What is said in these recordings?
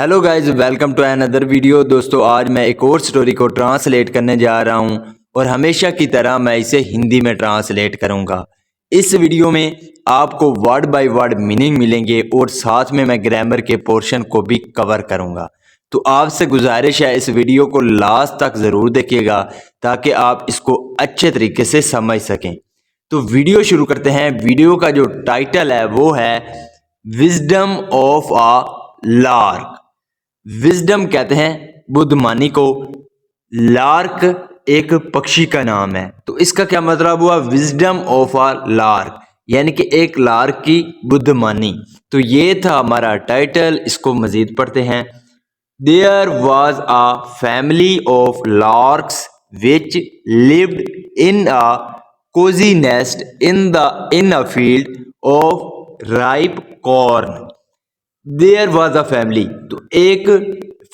Hello guys, welcome to another video. दोस्तों, आज मैं एक और स्टोरी को ट्रांसलेट करने जा रहा हूं और हमेशा की तरह मैं इसे हिंदी में ट्रांसलेट करूंगा। इस वीडियो में आपको वर्ड बाय वर्ड मीनिंग मिलेंगे और साथ में मैं ग्रामर के पोर्शन को भी कवर करूंगा। तो आपसे गुजारिश है, इस वीडियो को लास्ट तक ज़रूर देखिएगा ताकि आप इसको अच्छे तरीके से समझ सकें। तो वीडियो शुरू करते हैं। वीडियो का जो टाइटल है वो है wisdom of a lark. Wisdom कहते हैं बुद्धिमानी को, लार्क एक पक्षी का नाम है। तो इसका क्या मतलब हुआ, विजडम ऑफ अ लार्क, यानी कि एक लार्क की बुद्धिमानी। तो ये था हमारा टाइटल। इसको मजीद पढ़ते हैं। There was a family of larks which lived in a cozy nest in a field of ripe corn. There was a family, तो एक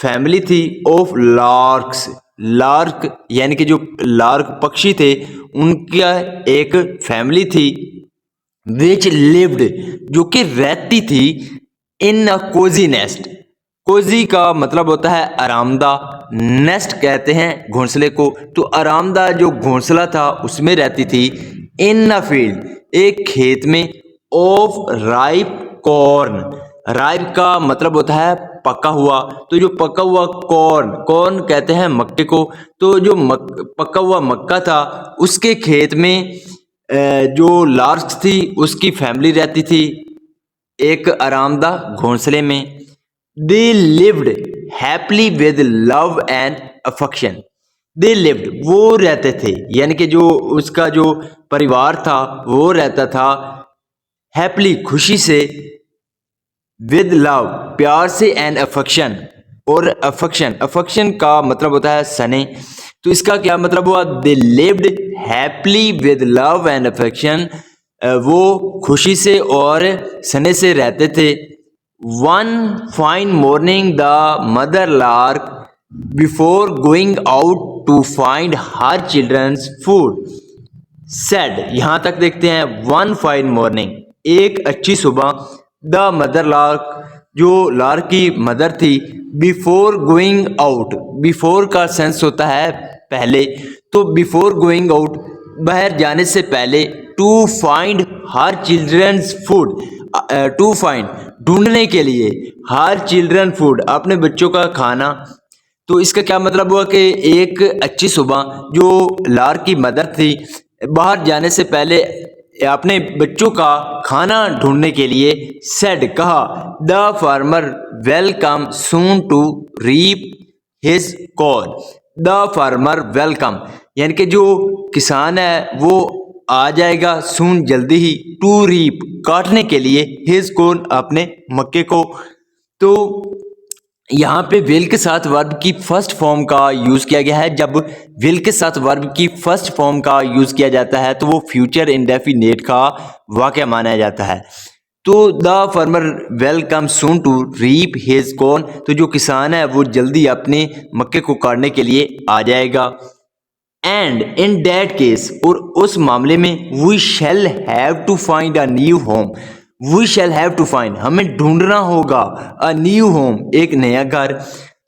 फैमिली थी ऑफ लार्क्स। लार्क यानी कि जो लार्क पक्षी थे उनका एक फैमिली थी। विच लिव्ड, जो कि रहती थी, इन अ कोजी नेस्ट। कोजी का मतलब होता है आरामदा, नेस्ट कहते हैं घोंसले को। तो आरामदा जो घोंसला था उसमें रहती थी। इन अ फील्ड, एक खेत में, ऑफ राइप कॉर्न। राइप का मतलब होता है पका हुआ। तो जो पका हुआ कॉर्न, कॉर्न कहते हैं मक्के को। तो जो पका हुआ मक्का था उसके खेत में जो लार्क्स थी उसकी फैमिली रहती थी एक आरामदा घोंसले में। दे lived happily with love and affection. They lived, वो रहते थे, यानी कि जो उसका जो परिवार था वो रहता था हैप्पीली, खुशी से, विद लव, प्यार से, एंड अफेक्शन, और अफेक्शन, अफेक्शन का मतलब होता है सने। तो इसका क्या मतलब हुआ, they lived happily with love and affection, वो खुशी से और सने से रहते थे। One fine morning the mother lark before going out to find her children's food said, यहां तक देखते हैं। वन फाइन मॉर्निंग, एक अच्छी सुबह, द मदर लार्क, जो लार्क की मदर थी, बिफोर गोइंग आउट, बिफोर का सेंस होता है पहले। तो बिफोर गोइंग आउट, बाहर जाने से पहले, to find her children's food, to find, ढूंढने के लिए, हर चिल्ड्रन फूड, अपने बच्चों का खाना। तो इसका क्या मतलब हुआ कि एक अच्छी सुबह जो लार्क की मदर थी बाहर जाने से पहले अपने बच्चों का खाना ढूंढने के लिए सेड, कहा, the farmer welcome soon to reap his corn. The farmer welcome, यानी कि जो किसान है वो आ जाएगा सून, जल्दी ही, टू रीप, काटने के लिए, हिज कॉर्न, अपने मक्के को। तो यहाँ पे विल के साथ वर्ब की फर्स्ट फॉर्म का यूज किया गया है। जब विल के साथ वर्ब की फर्स्ट फॉर्म का यूज किया जाता है तो वो फ्यूचर इंडेफिनेट का वाक्य माना जाता है। तो the farmer welcome soon to reap his corn, तो जो किसान है वो जल्दी अपने मक्के को काटने के लिए आ जाएगा। एंड इन दैट केस, और उस मामले में, we shall have to find a new home. We shall have to find, हमें ढूंढना होगा, अ न्यू होम, एक नया घर।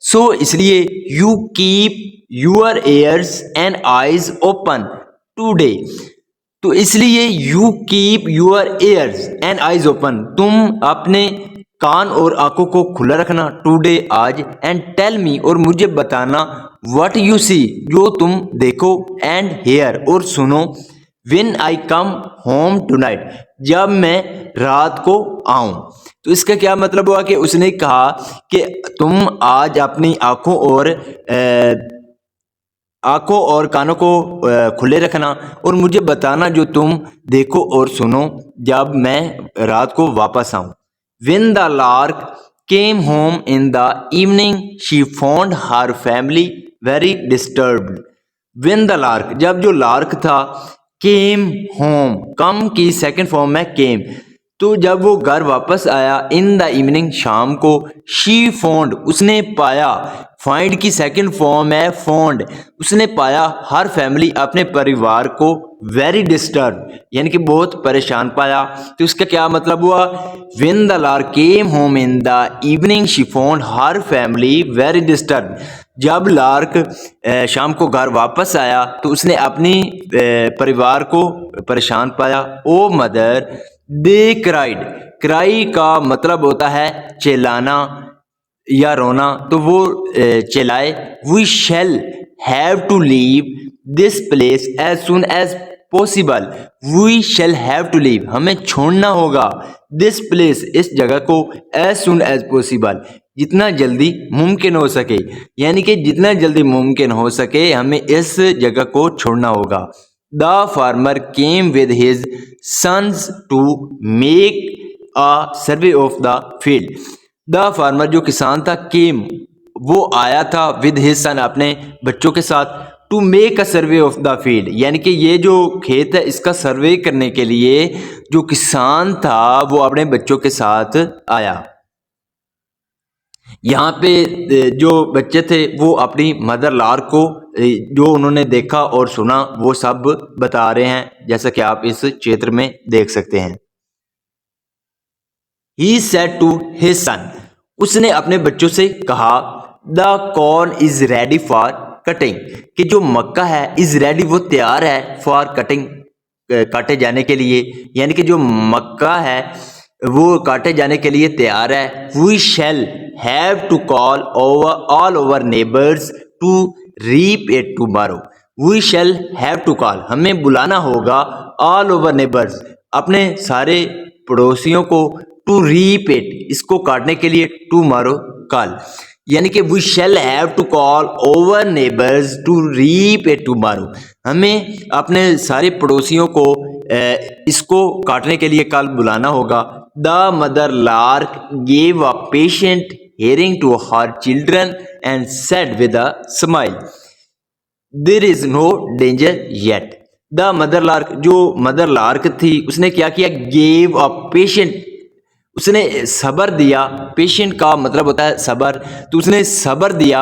सो इसलिए you keep your ears and eyes open today. तो इसलिए you keep your ears and eyes open, तुम अपने कान और आंखों को खुला रखना, टुडे, आज, एंड टेल मी, और मुझे बताना, व्हाट यू सी, जो तुम देखो, एंड हेयर, और सुनो, when I come home tonight, जब मैं रात को आऊं। तो इसका क्या मतलब हुआ कि उसने कहा कि तुम आज अपनी आंखों और कानों को खुले रखना और मुझे बताना जो तुम देखो और सुनो जब मैं रात को वापस आऊं। When the lark came home in the evening, she found her family very disturbed. When the lark, जब जो लार्क था, came home, come की सेकंड फॉर्म में came, तो जब वो घर वापस आया इन द इवनिंग, शाम को, शी फाउंड, उसने पाया, फाइंड की सेकंड फॉर्म है फाउंड, उसने पाया हर फैमिली, अपने परिवार को, वेरी डिस्टर्ब, यानी कि बहुत परेशान पाया। तो उसका क्या मतलब हुआ, when the lark came home in the evening she found her family very disturb, जब लार्क शाम को घर वापस आया तो उसने अपनी परिवार को परेशान पाया। ओ मदर दे क्राइड, क्राई का मतलब होता है चिल्लाना या रोना, तो वो चिल्लाए। We shall have to leave this place as soon as possible, we shall have to leave, हमें छोड़ना होगा, दिस प्लेस, इस जगह को, एज सुन एज पॉसिबल, जितना जल्दी मुमकिन हो सके, यानी कि जितना जल्दी मुमकिन हो सके हमें इस जगह को छोड़ना होगा। The farmer came with his sons to make a survey of the field, the farmer जो किसान था, केम वो आया था, विद हिज सन अपने बच्चों के साथ, to make a survey of the field, यानी कि ये जो खेत है इसका सर्वे करने के लिए जो किसान था वो अपने बच्चों के साथ आया। यहाँ पे जो बच्चे थे वो अपनी मदर लार्क को जो उन्होंने देखा और सुना वो सब बता रहे हैं, जैसा कि आप इस चित्र में देख सकते हैं। He said to his son, उसने अपने बच्चों से कहा, the corn is ready for cutting, कि जो मक्का है इज रेडी, वो तैयार है, फॉर कटिंग, काटे जाने के लिए, यानी कि जो मक्का है वो काटे जाने के लिए तैयार है। We shall have to call over all over neighbours to reap it tomorrow, we shall have to call, हमें बुलाना होगा, ऑल ओवर नेबर्स, अपने सारे पड़ोसियों को, टू रीप इट, इसको काटने के लिए, टुमारो, कल, यानी कि we shall have to call over neighbours to reap it tomorrow, हमें अपने सारे पड़ोसियों को इसको काटने के लिए कल बुलाना होगा। The mother lark gave a patient hearing to her children and said with a smile, there is no danger yet, the mother lark, जो मदर लार्क थी उसने क्या किया, गेव अ पेशेंट, उसने सबर दिया, पेशेंट का मतलब होता है सबर, तो उसने सबर दिया,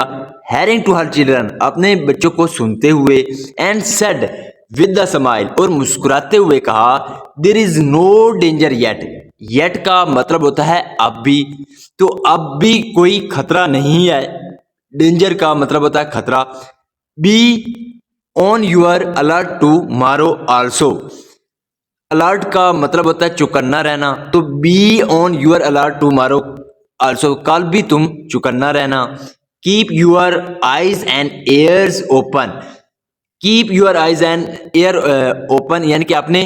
हेयरिंग टू हर चिल्ड्रन, अपने बच्चों को सुनते हुए, and said with the smile, और मुस्कुराते हुए कहा, there is no danger yet, yet का मतलब होता है अब भी, तो अब भी कोई खतरा नहीं है, डेंजर का मतलब होता है खतरा। Be on your alert tomorrow also, alert का मतलब होता है चौकन्ना रहना, तो be on your alert tomorrow also, कल भी तुम चौकन्ना रहना। Keep your eyes and ears open, keep your eyes and ear open, यानी कि अपने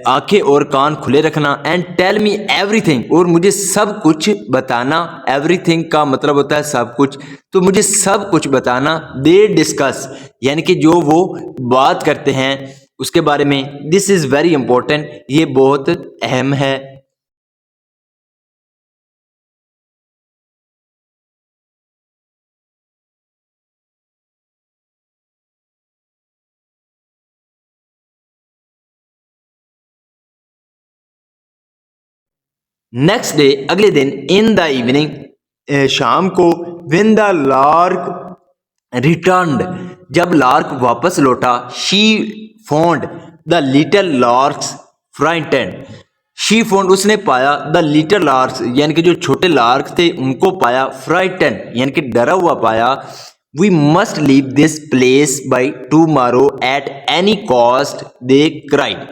आंखें और कान खुले रखना। एंड टेल मी एवरीथिंग, और मुझे सब कुछ बताना, एवरीथिंग का मतलब होता है सब कुछ, तो मुझे सब कुछ बताना। दे डिस्कस, यानी कि जो वो बात करते हैं उसके बारे में। दिस इज वेरी इंपॉर्टेंट, ये बहुत अहम है। नेक्स्ट डे, अगले दिन, इन द इवनिंग, शाम को, व्हेन द लार्क रिटर्न्ड, जब लार्क वापस लौटा, she found the little larks frightened, she found, उसने पाया, द लिटिल लार्क्स, यानी कि जो छोटे लार्क थे उनको पाया, फ्राइटेंड यानी कि डरा हुआ पाया। We must leave this place by tomorrow at any cost, they cried,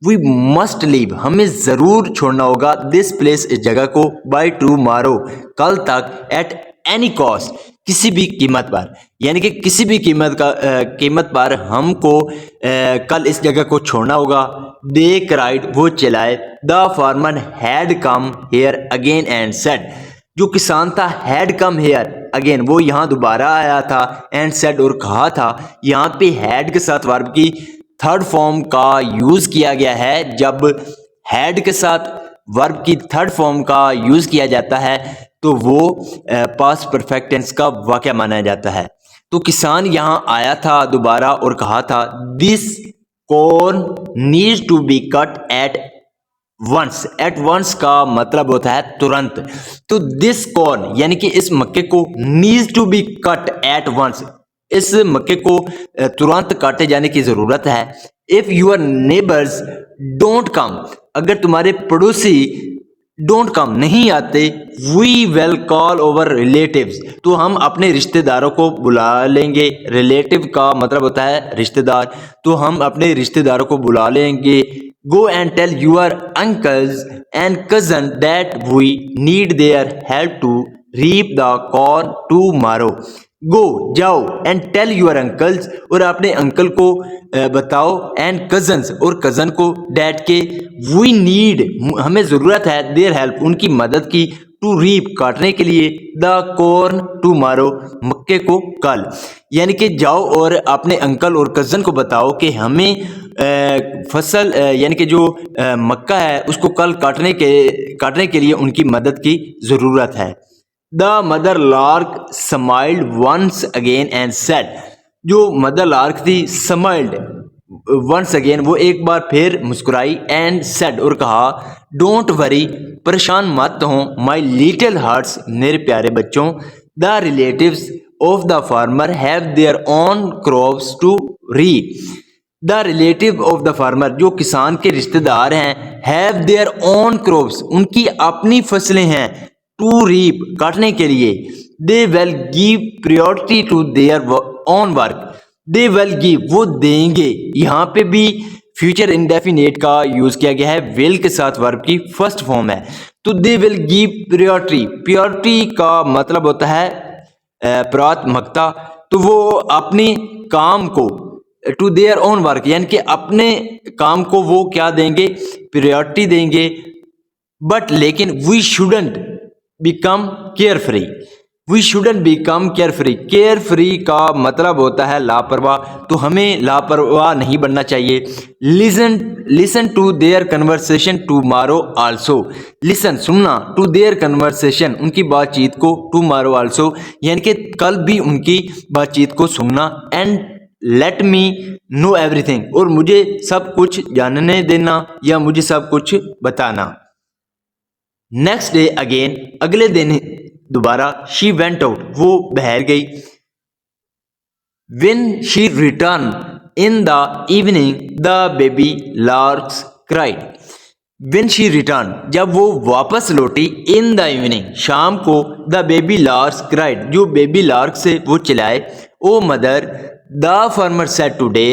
we must leave, हमें जरूर छोड़ना होगा, दिस प्लेस, इस जगह को, बाय टुमारो, कल तक, एट एनी कॉस्ट, किसी भी कीमत पर, यानी कि किसी भी कीमत पर हमको कल इस जगह को छोड़ना होगा। दे क्राइड, वो चिल्लाए। The farmer had come here again and said, जो किसान था, हैड कम हेयर अगेन, वो यहाँ दोबारा आया था, एंड सेड, और कहा था। यहाँ पे हैड के साथ वर्ब की थर्ड फॉर्म का यूज किया गया है। जब हैड के साथ वर्ब की थर्ड फॉर्म का यूज किया जाता है तो वो पास्ट परफेक्ट टेंस का वाक्य माना जाता है। तो किसान यहाँ आया था दोबारा और कहा था, this corn needs to be cut at once, at once का मतलब होता है तुरंत। तो दिस कॉर्न यानी कि इस मक्के को needs to be cut at once, इस मक्के को तुरंत काटे जाने की जरूरत है। If your neighbours don't come, अगर तुम्हारे पड़ोसी डोंट कम नहीं आते, we will call over relatives, तो हम अपने रिश्तेदारों को बुला लेंगे। रिलेटिव का मतलब होता है रिश्तेदार, तो हम अपने रिश्तेदारों को बुला लेंगे। Go and tell your uncles and cousin that we need their help to reap the corn tomorrow. Go जाओ, एंड टेल यूर अंकल्स और अपने अंकल को बताओ, एंड कजन्स और कजन को, डैड के, वी नीड हमें जरूरत है, देयर हेल्प उनकी मदद की, टू रीप काटने के लिए, द कॉर्न टुमारो मक्के को कल। यानी कि जाओ और अपने अंकल और कजन को बताओ कि हमें फसल यानी कि जो मक्का है उसको कल काटने के लिए उनकी मदद की जरूरत है। The mother lark smiled once again and said, जो मदर लार्क थी स्माइल्ड वंस अगेन, वो एक बार फिर मुस्कुराई, एंड सेड और कहा, डोंट वरी परेशान मत हो, माई लिटिल हार्ट्स मेरे प्यारे बच्चों, the relatives of the farmer have their own crops to reap. The relative of the farmer, जो किसान के रिश्तेदार हैं, हैव देयर ओन क्रॉप्स उनकी अपनी फसलें हैं, टू रीप काटने के लिए, they will give priority to their own work. They will give वो देंगे, यहाँ पे भी फ्यूचर इंडेफिनेट का यूज किया गया है, विल के साथ वर्ब की फर्स्ट फॉर्म है। तो दे विल गिव प्रायोरिटी, प्रायोरिटी का मतलब होता है प्राथमिकता, तो वो अपने काम को, टू देयर ओन वर्क यानी कि अपने काम को वो क्या देंगे, प्रायोरिटी देंगे। बट लेकिन we shouldn't become carefree, we shouldn't become carefree, carefree का मतलब होता है लापरवाह, तो हमें लापरवाह नहीं बनना चाहिए। Listen to their conversation tomorrow also, listen सुनना, टू देयर कन्वर्सेशन उनकी बातचीत को, टुमारो आल्सो यानी कि कल भी उनकी बातचीत को सुनना, and let me know everything और मुझे सब कुछ जानने देना या मुझे सब कुछ बताना। नेक्स्ट डे अगेन, अगले दिन दोबारा, शी वेंट आउट वो बाहर गई। When she return in the evening the baby larks cried. When she return जब वो वापस लौटी, इन द इवनिंग शाम को, द बेबी लार्क्स क्राइड जो बेबी लार्क से वो चिल्लाए। Oh mother, the farmer said today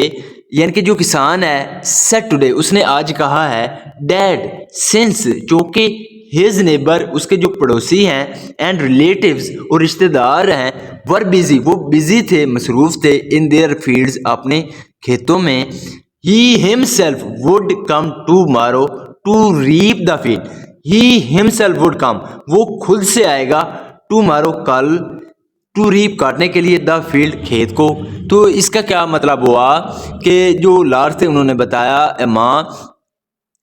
यानी कि जो किसान है, सेड टुडे उसने आज कहा है, डैड सिंस जो कि हिज नेबर उसके जो पड़ोसी हैं, एंड रिलेटिव्स और रिश्तेदार हैं, वर बिजी वो बिजी थे, मसरूफ थे, इन देयर फील्ड्स अपने खेतों में, he himself would come tomorrow to reap the field, he himself would come वो खुद से आएगा, टुमारो कल, टू रीप काटने के लिए, द फील्ड खेत को। तो इसका क्या मतलब हुआ कि जो लार्क थे उन्होंने बताया, माँ,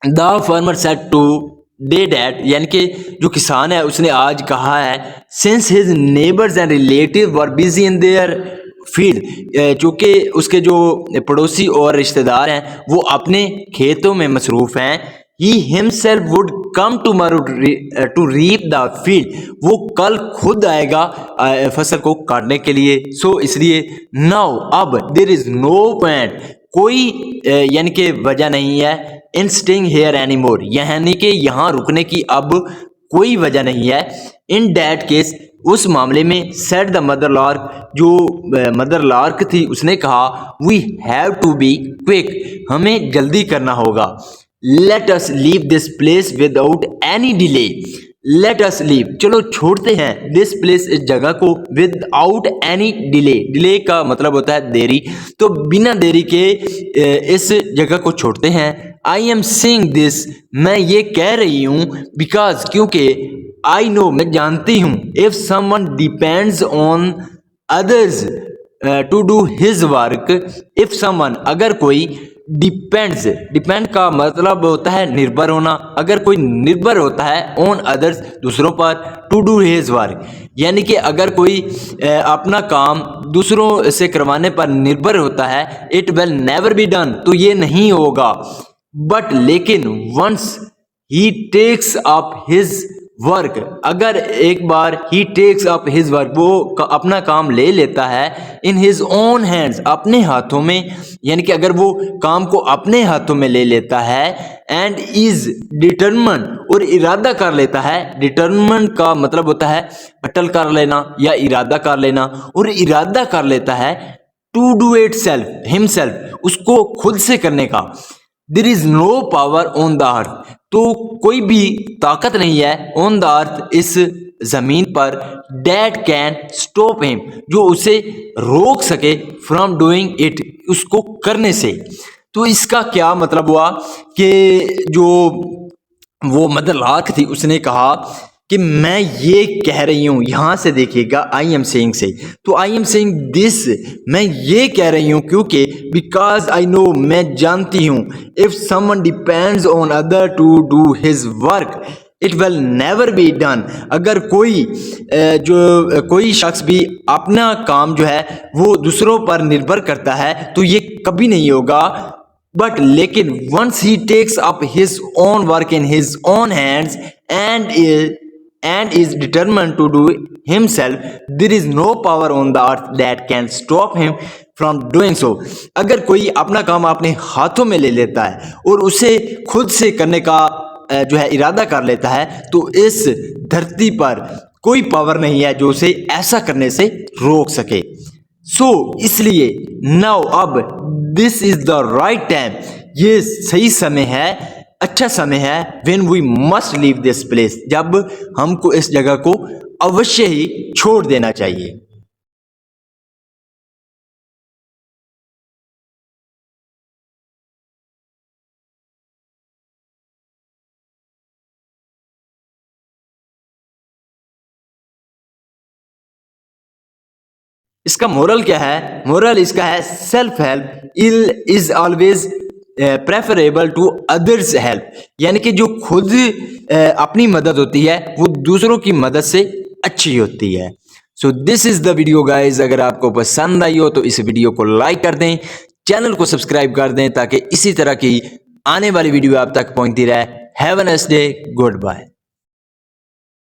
the farmer said today that यानी कि जो किसान है उसने आज कहा है, since his neighbours and relative were busy in their field चूँकि उसके जो पड़ोसी और रिश्तेदार हैं वो अपने खेतों में मसरूफ़ हैं, he himself would come tomorrow to reap the field वो कल खुद आएगा फसल को काटने के लिए। सो इसलिए नाउ अब देयर इज़ नो पॉइंट कोई यानी कि वजह नहीं है, इन स्टेइंग हियर एनी मोर यानी कि यहाँ रुकने की अब कोई वजह नहीं है। इन डैट केस उस मामले में, सेड द मदर लार्क जो मदर लार्क थी उसने कहा, we have to be quick हमें जल्दी करना होगा। Let us leave this place without any delay, let us leave चलो छोड़ते हैं, दिस प्लेस इस जगह को, विदाउट एनी डिले, डिले का मतलब होता है देरी, तो बिना देरी के इस जगह को छोड़ते हैं। आई एम सेइंग दिस मैं ये कह रही हूँ, बिकॉज क्योंकि, आई नो मैं जानती हूँ, if someone depends on others to do his work, if someone अगर कोई, डिपेंड्स डिपेंड का मतलब होता है निर्भर होना, अगर कोई निर्भर होता है ऑन अदर्स दूसरों पर, टू डू हिज वर्क यानी कि अगर कोई अपना काम दूसरों से करवाने पर निर्भर होता है, it will never be done तो ये नहीं होगा। बट लेकिन once he takes up his work, अगर एक बार he takes up his work, वो अपना काम ले लेता है इन हिज ओन हैंड्स, अपने हाथों में, यानी कि अगर वो काम को अपने हाथों में ले लेता है, एंड इज डिटरमन, और इरादा कर लेता है, डिटरमन का मतलब होता है अटल कर लेना या इरादा कर लेना, और इरादा कर लेता है to do itself himself, उसको खुद से करने का, there is no power on the earth, तो कोई भी ताकत नहीं है ऑन द अर्थ, इस जमीन पर, डेट कैन स्टॉप हिम, जो उसे रोक सके, फ्रॉम डूइंग इट, उसको करने से। तो इसका क्या मतलब हुआ कि जो वो मदर लार्क थी उसने कहा कि मैं ये कह रही हूँ, यहां से देखिएगा आई एम सेइंग से, तो आई एम सेइंग दिस, मैं ये कह रही हूँ क्योंकि बिकॉज आई नो, मैं जानती हूँ, if someone depends on other to do his work it will never be done, अगर कोई कोई शख्स भी अपना काम जो है वो दूसरों पर निर्भर करता है तो ये कभी नहीं होगा, बट लेकिन once he takes up his own work in his own hands and is determined to do himself, there is no power on the earth that can stop him from doing so, अगर कोई अपना काम अपने हाथों में ले लेता है और उसे खुद से करने का जो है इरादा कर लेता है, तो इस धरती पर कोई पावर नहीं है जो उसे ऐसा करने से रोक सके। इसलिए नाउ, अब this is the right time, ये सही समय है, अच्छा समय है, when we must leave this place, जब हमको इस जगह को अवश्य ही छोड़ देना चाहिए। इसका मोरल क्या है? मोरल इसका है self help is always preferable to others help, यानी कि जो खुद अपनी मदद होती है वो दूसरों की मदद से अच्छी होती है। So this is the video guys, अगर आपको पसंद आई हो तो इस वीडियो को लाइक कर दें, चैनल को सब्सक्राइब कर दें ताकि इसी तरह की आने वाली वीडियो आप तक पहुंचती रहे। Have a nice day, good bye.